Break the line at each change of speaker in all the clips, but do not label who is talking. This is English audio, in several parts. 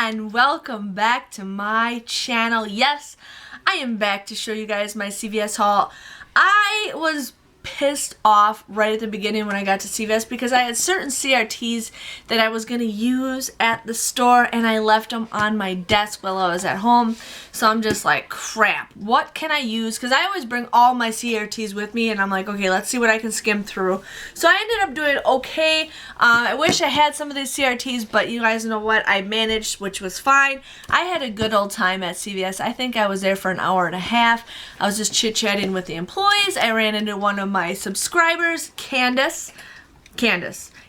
and welcome back to my channel. Yes, I am back to show you guys my CVS haul. I was pissed off right at the beginning when I got to CVS because I had certain CRTs that I was going to use at the store and I left them on my desk while I was at home. So I'm just like, crap, what can I use? Because I always bring all my CRTs with me and I'm like, okay, let's see what I can skim through. So I ended up doing okay. I wish I had some of these CRTs, but you guys know what? I managed, which was fine. I had a good old time at CVS. I think I was there for an hour and a half. I was just chit-chatting with the employees. I ran into one of my subscribers, Candace.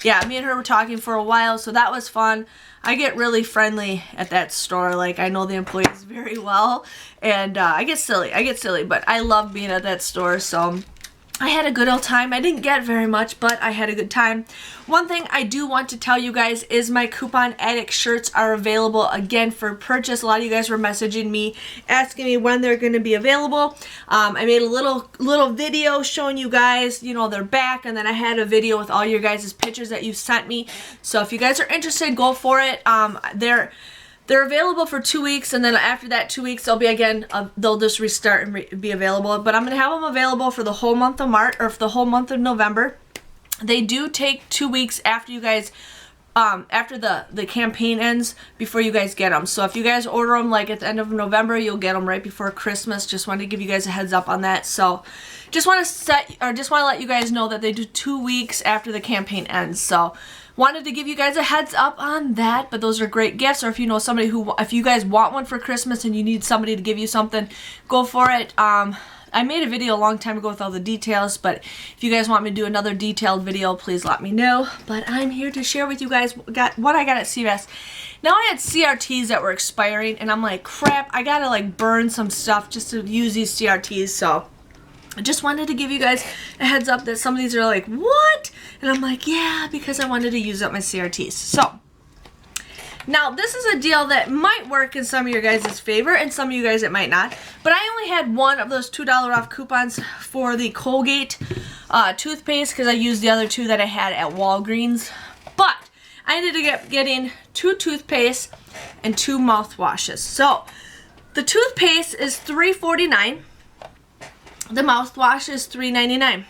Yeah, me and her were talking for a while, so that was fun. I get really friendly at that store. Like, I know the employees very well, and I get silly, but I love being at that store, so I had a good old time. I didn't get very much, but I had a good time. One thing I do want to tell you guys is my Coupon Addict shirts are available again for purchase. A lot of you guys were messaging me, asking me when they're going to be available. I made a little video showing you guys, you know, they're back, and then I had a video with all your guys' pictures that you sent me. So if you guys are interested, go for it. They're available for 2 weeks, and then after that 2 weeks, they'll be again, they'll just restart and be available. But I'm going to have them available for the whole month of March, or for the whole month of November. They do take 2 weeks after you guys, after the campaign ends, before you guys get them. So if you guys order them like at the end of November, you'll get them right before Christmas. Just wanted to give you guys a heads up on that. So just want to let you guys know that they do 2 weeks after the campaign ends. So wanted to give you guys a heads up on that, but those are great gifts. Or if you know somebody if you guys want one for Christmas and you need somebody to give you something, go for it. I made a video a long time ago with all the details, but if you guys want me to do another detailed video, please let me know. But I'm here to share with you guys what I got at CVS. Now I had CRTs that were expiring, and I'm like, crap, I gotta like burn some stuff just to use these CRTs, so I just wanted to give you guys a heads up that some of these are like, what? And I'm like, yeah, because I wanted to use up my CRTs. So, now this is a deal that might work in some of your guys' favor, and some of you guys it might not. But I only had one of those $2 off coupons for the Colgate toothpaste because I used the other two that I had at Walgreens. But I ended up getting 2 toothpastes and 2 mouthwashes. So, the toothpaste is $3.49. The mouthwash is $3.99.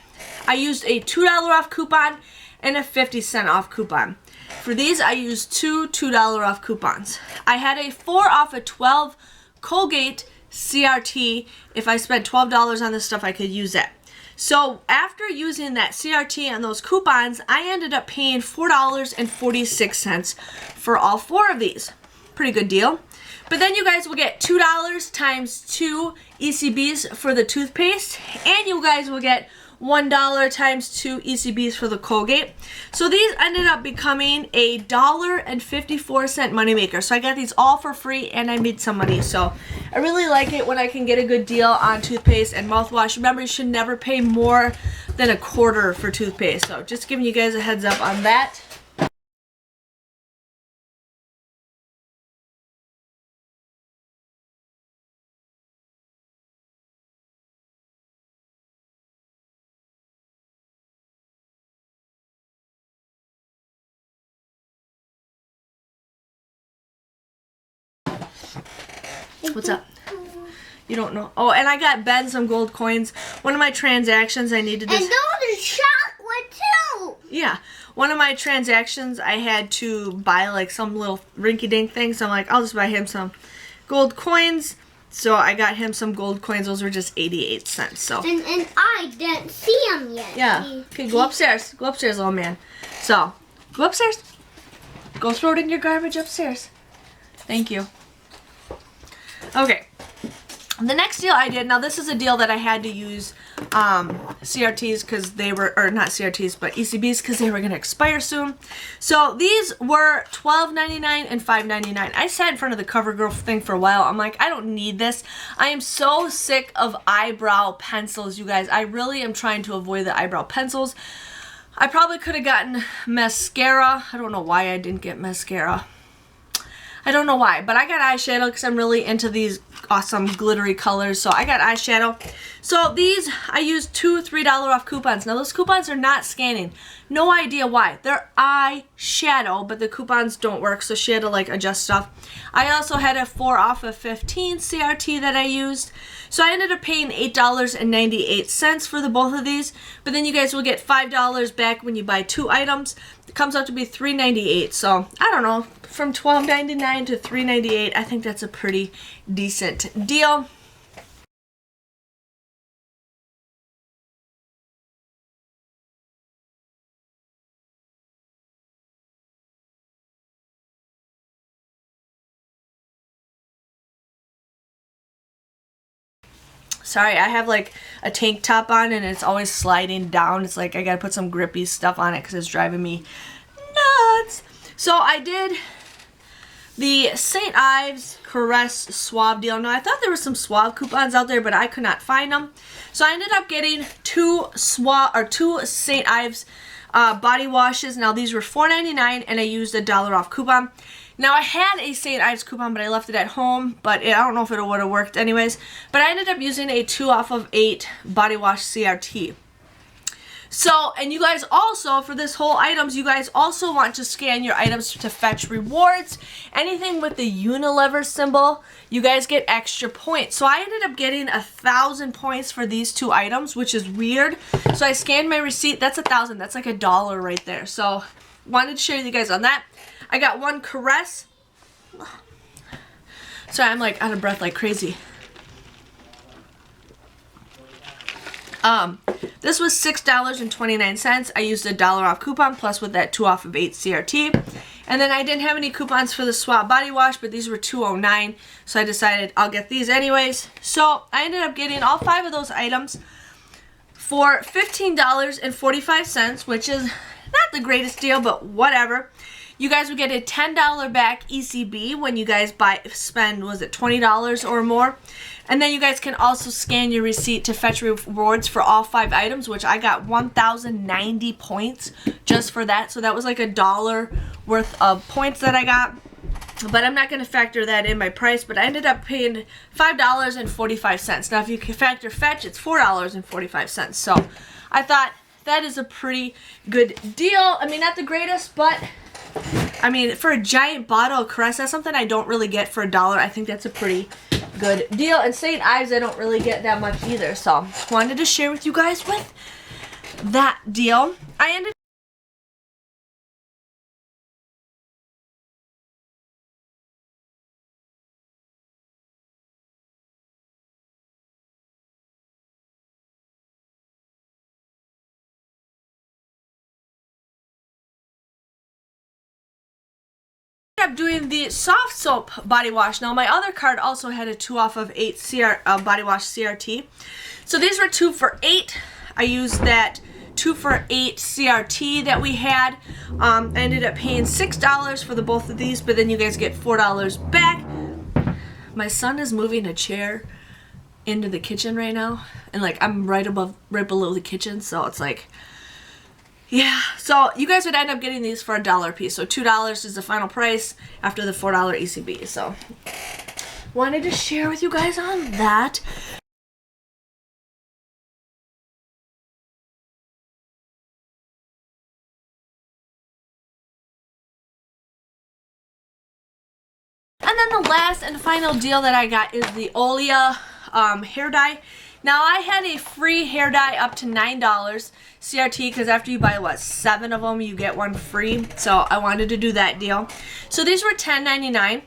I used a $2 off coupon and a 50-cent off coupon. For these, I used two $2 off coupons. I had a 4 off of 12 Colgate CRT. If I spent $12 on this stuff, I could use it. So after using that CRT and those coupons, I ended up paying $4.46 for all 4 of these. Pretty good deal. But then you guys will get $2 times 2 ECBs for the toothpaste, and you guys will get $1 times 2 ECBs for the Colgate. So these ended up becoming a $1.54 moneymaker. So I got these all for free, and I made some money. So I really like it when I can get a good deal on toothpaste and mouthwash. Remember, you should never pay more than a quarter for toothpaste. So just giving you guys a heads up on that. What's up? You don't know? Oh, and I got Ben some gold coins. One of my transactions I needed to...
And those are chocolate too!
Yeah. One of my transactions I had to buy like some little rinky-dink thing. So I'm like, I'll just buy him some gold coins. So I got him some gold coins. Those were just 88 cents. So.
And I didn't see them yet.
Yeah. Okay, go upstairs. Go upstairs, little man. So, go upstairs. Go throw it in your garbage upstairs. Thank you. Okay, the next deal I did, now this is a deal that I had to use CRTs because they were, or not CRTs, but ECBs because they were going to expire soon. So these were $12.99 and $5.99. I sat in front of the CoverGirl thing for a while. I'm like, I don't need this. I am so sick of eyebrow pencils, you guys. I really am trying to avoid the eyebrow pencils. I probably could have gotten mascara. I don't know why I didn't get mascara. I don't know why, but I got eyeshadow because I'm really into these awesome glittery colors. So I got eyeshadow. So these, I used 2 $3 off coupons. Now those coupons are not scanning. No idea why. They're eyeshadow, but the coupons don't work, so she had to like adjust stuff. I also had a 4 off of 15 CRT that I used. So I ended up paying $8.98 for the both of these, but then you guys will get $5 back when you buy 2 items. It comes out to be $3.98. So I don't know, from $12.99 to $3.98, I think that's a pretty decent deal. Sorry, I have like a tank top on and it's always sliding down. It's like I gotta put some grippy stuff on it because it's driving me nuts. So I did the St. Ives Caress Suave deal. Now I thought there were some Suave coupons out there, but I could not find them. So I ended up getting 2 St. Ives body washes. Now these were $4.99 and I used a $1 off coupon. Now I had a St. Ives coupon, but I left it at home, but I don't know if it would have worked anyways. But I ended up using a 2 off of 8 body wash CRT. So, and you guys also, for this whole items, you guys also want to scan your items to fetch rewards. Anything with the Unilever symbol, you guys get extra points. So I ended up getting 1,000 points for these 2 items, which is weird. So I scanned my receipt. That's 1,000. That's like $1 right there. So wanted to share with you guys on that. I got 1 Caress. Sorry, I'm like out of breath like crazy. This was $6.29. I used a $1 off coupon plus with that 2 off of 8 CRT. And then I didn't have any coupons for the Swap body wash, but these were $2.09. So I decided I'll get these anyways. So I ended up getting all 5 of those items for $15.45, which is not the greatest deal, but whatever. You guys would get a $10 back ECB when you guys spend, was it $20 or more? And then you guys can also scan your receipt to fetch rewards for all 5 items, which I got 1,090 points just for that. So that was like $1 worth of points that I got. But I'm not going to factor that in my price, but I ended up paying $5.45. Now if you factor fetch, it's $4.45. So I thought that is a pretty good deal. I mean, not the greatest, but I mean, for a giant bottle of Caress, that's something I don't really get for $1. I think that's a pretty good deal. And St. Ives, I don't really get that much either. So, wanted to share with you guys with that deal. Up doing the Softsoap body wash. Now my other card also had a 2 off of 8 body wash CRT. So these were 2 for $8. I used that 2 for $8 CRT that we had. I ended up paying $6 for the both of these, but then you guys get $4 back. My son is moving a chair into the kitchen right now, and like I'm right below the kitchen, so it's like, yeah, so you guys would end up getting these for $1 a piece. So $2 is the final price after the $4 ECB. So wanted to share with you guys on that. And then the last and final deal that I got is the Olia hair dye. Now I had a free hair dye up to $9 CRT because after you buy, what, 7 of them, you get 1 free. So I wanted to do that deal. So these were $10.99.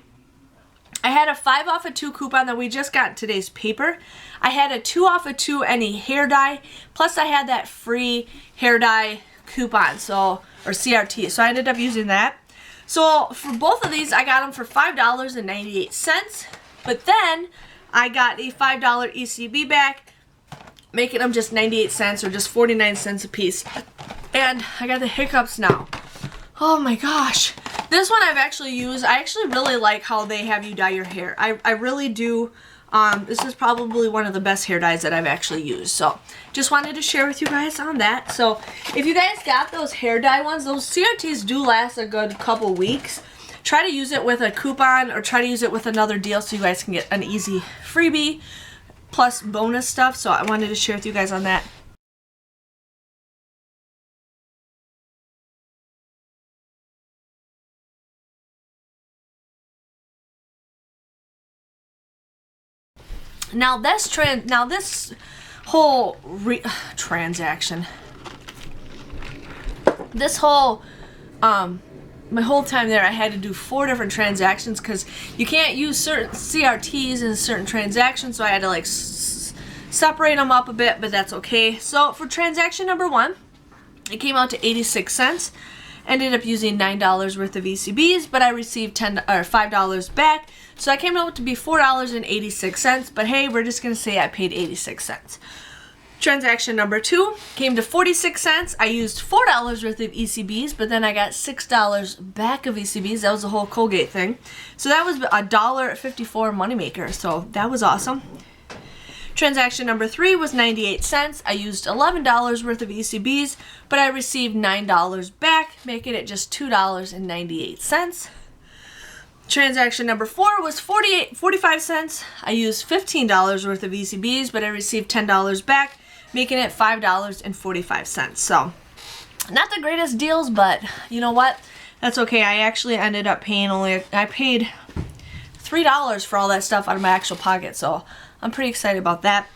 I had a 5 off of 2 coupon that we just got in today's paper. I had a 2 off of 2 any hair dye. Plus I had that free hair dye coupon, so, or CRT. So I ended up using that. So for both of these, I got them for $5.98. But then I got a $5 ECB back, making them just 98 cents or just 49 cents a piece. And I got the hiccups now. Oh my gosh. This one I've actually used. I actually really like how they have you dye your hair. I really do. This is probably one of the best hair dyes that I've actually used. So just wanted to share with you guys on that. So if you guys got those hair dye ones, those CRTs do last a good couple weeks. try to use it with a coupon or try to use it with another deal so you guys can get an easy freebie plus bonus stuff. So I wanted to share with you guys on that. Now this whole transaction, this whole my whole time there, I had to do 4 different transactions because you can't use certain CRTs in certain transactions, so I had to like separate them up a bit, but that's okay. So for transaction number 1, it came out to 86 cents. Ended up using $9 worth of ECBs, but I received $5 back, so I came out to be $4.86. But hey, we're just gonna say I paid 86 cents. Transaction number 2 came to 46 cents. I used $4 worth of ECBs, but then I got $6 back of ECBs. That was the whole Colgate thing. So that was a $1.54 moneymaker. So that was awesome. Transaction number 3 was 98 cents. I used $11 worth of ECBs, but I received $9 back, making it just $2.98. Transaction number 4 was 45 cents. I used $15 worth of ECBs, but I received $10 back, making it $5.45. So, not the greatest deals, but you know what? That's okay. I actually ended up paying I paid $3 for all that stuff out of my actual pocket, so I'm pretty excited about that.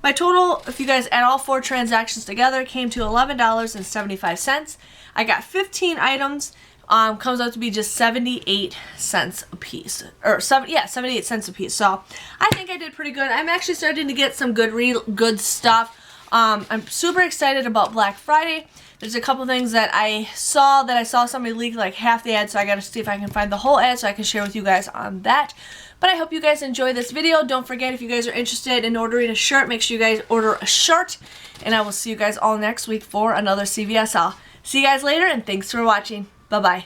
My total, if you guys add all 4 transactions together, came to $11.75. I got 15 items. Comes out to be just 78 cents a piece, or 78 cents a piece. So I think I did pretty good. I'm actually starting to get some good stuff. I'm super excited about Black Friday. There's a couple things that I saw somebody leak like half the ad, so I gotta see if I can find the whole ad so I can share with you guys on that. But I hope you guys enjoy this video. Don't forget, if you guys are interested in ordering a shirt, make sure you guys order a shirt. And I will see you guys all next week for another CVS haul. See you guys later, and thanks for watching. Bye-bye.